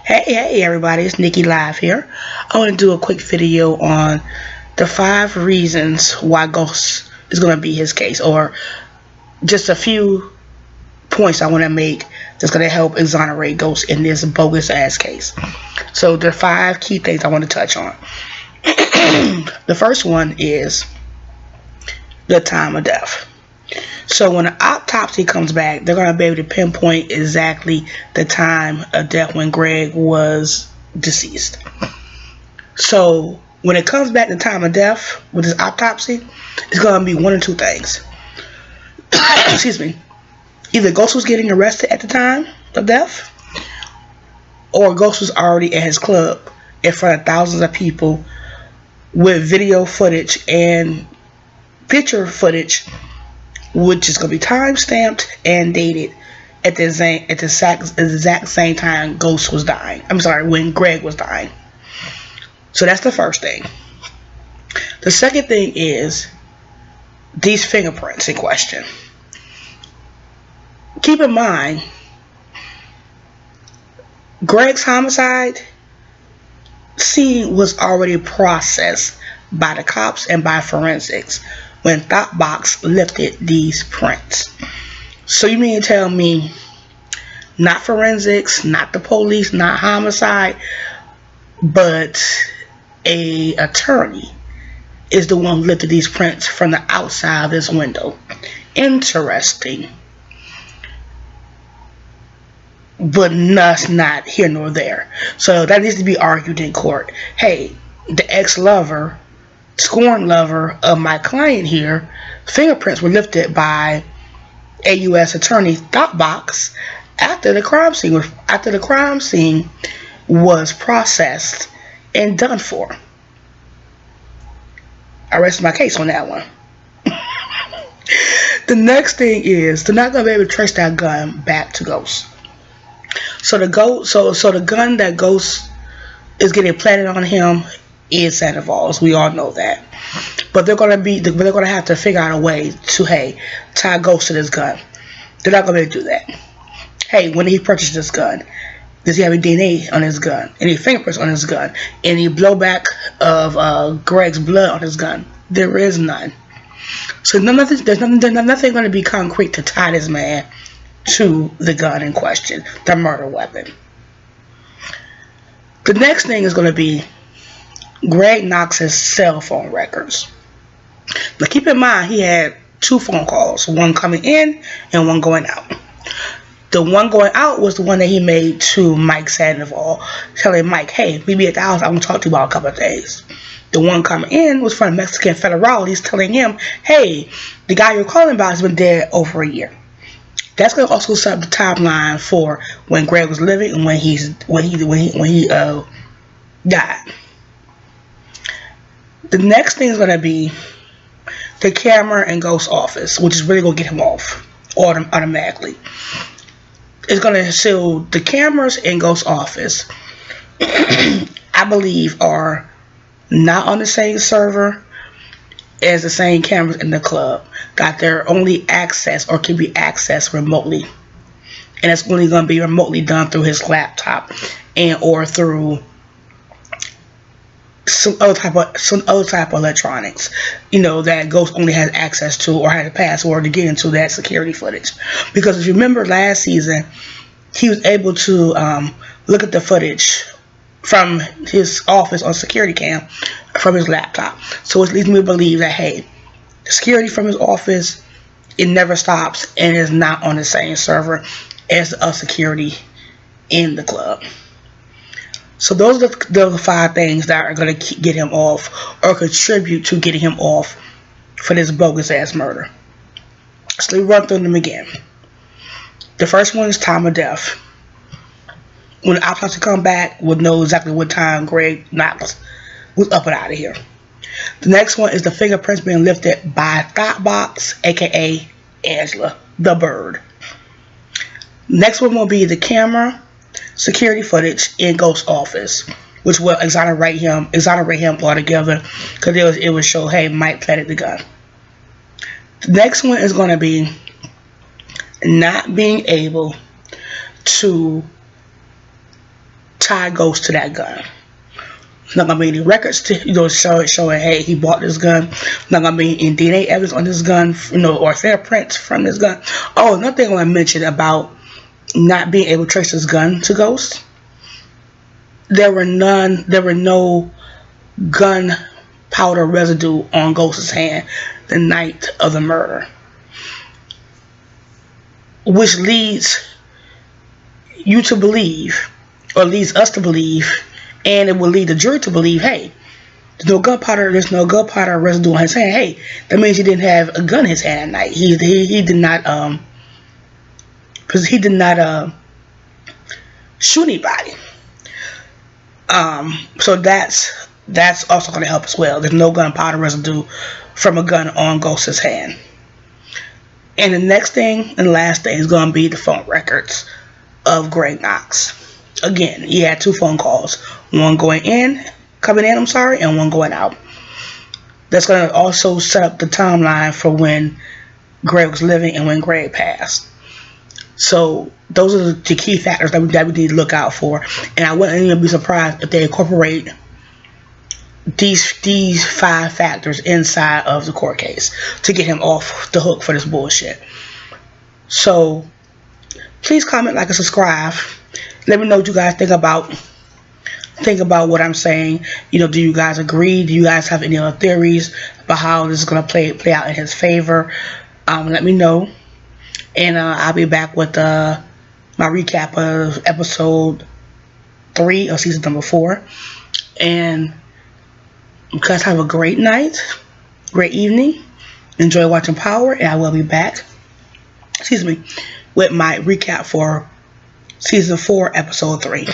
Hey everybody, it's Nikki Live here. I want to do a quick video on the 5 reasons why Ghost is going to be his case, or just a few points I want to make that's going to help exonerate Ghost in this bogus ass case. So the 5 key things I want to touch on. The first one is the time of death. So when an autopsy comes back, they're going to be able to pinpoint exactly the time of death when Greg was deceased. So when it comes back to time of death with this autopsy, it's going to be one or two things. Excuse me. Either Ghost was getting arrested at the time of death, or Ghost was already at his club in front of thousands of people with video footage and picture footage, which is going to be time stamped and dated at the exact same time Ghost was dying. I'm sorry, when Greg was dying. So that's the first thing. The second thing is these fingerprints in question. Keep in mind, Greg's homicide scene was already processed by the cops and by forensics when Thoughtbox lifted these prints. So you mean to tell me not forensics, not the police, not homicide, but a attorney is the one who lifted these prints from the outside of this window? Interesting. But that's not here nor there. So that needs to be argued in court. Hey, the ex-lover, scorn lover of my client here, fingerprints were lifted by a U.S. attorney, Thoughtbox, after the crime scene was processed and done for. I rest my case on that one. The next thing is they're not gonna be able to trace that gun back to Ghost. So the gun that Ghost is getting planted on him is Sandoval's. We all know that. But they're gonna have to figure out a way to tie Ghost to this gun. They're not gonna be able to do that. Hey, when did he purchase this gun? Does he have any DNA on his gun? Any fingerprints on his gun? Any blowback of Greg's blood on his gun? There is none. So there's nothing going to be concrete to tie this man to the gun in question, the murder weapon. The next thing is going to be Greg Knox's cell phone records. Now keep in mind, he had 2 phone calls, one coming in and one going out. The one going out was the one that he made to Mike Sandoval, telling Mike, hey, meet me at the house, I want to talk to you about a couple of things. The one coming in was from Mexican federales, telling him, hey, the guy you're calling about has been dead over a year. That's going to also set up the timeline for when Greg was living and when he died. The next thing is going to be the camera in Ghost's office, which is really going to get him off automatically. It's going to show the cameras in Ghost's office, I believe, are not on the same server as the same cameras in the club. That they're only accessed or can be accessed remotely, and it's only going to be remotely done through his laptop and or through some other type of electronics, that Ghost only has access to or has a password to get into that security footage. Because if you remember last season, he was able to look at the footage from his office on security cam from his laptop. So it leads me to believe that, hey, the security from his office, it never stops and is not on the same server as the security in the club. So those are the 5 things that are going to get him off or contribute to getting him off for this bogus ass murder. So let me run through them again. The first one is time of death. When the autopsy come back, we'll know exactly what time Greg Knox was up and out of here. The next one is the fingerprints being lifted by Thoughtbox, aka Angela, the bird. Next one will be the camera security footage in Ghost's office, which will exonerate him altogether, because it would show, hey, Mike planted the gun. The next one is going to be not being able to tie Ghost to that gun. Not gonna be any records to showing hey, he bought this gun. Not gonna be any DNA evidence on this gun, or fingerprints from this gun. Oh, another thing I want to mention about not being able to trace this gun to Ghost. There were no gunpowder residue on Ghost's hand the night of the murder, which leads you to believe, or leads us to believe, and it will lead the jury to believe, hey, there's no gunpowder residue on his hand. Hey, that means he didn't have a gun in his hand at night. He did not shoot anybody. So that's also going to help as well. There's no gunpowder residue from a gun on Ghost's hand. And the next thing and last thing is going to be the phone records of Greg Knox. Again, he had 2 phone calls, one coming in, and one going out. That's going to also set up the timeline for when Greg was living and when Greg passed. So those are the key factors that we need to look out for. And I wouldn't even be surprised if they incorporate these 5 factors inside of the court case to get him off the hook for this bullshit. So please comment, like, and subscribe. Let me know what you guys think about what I'm saying. Do you guys agree? Do you guys have any other theories about how this is going to play out in his favor? Let me know. And I'll be back with my recap of episode 3 of season number 4. And you guys have a great night, great evening. Enjoy watching Power, and I will be back, with my recap for season 4, episode 3.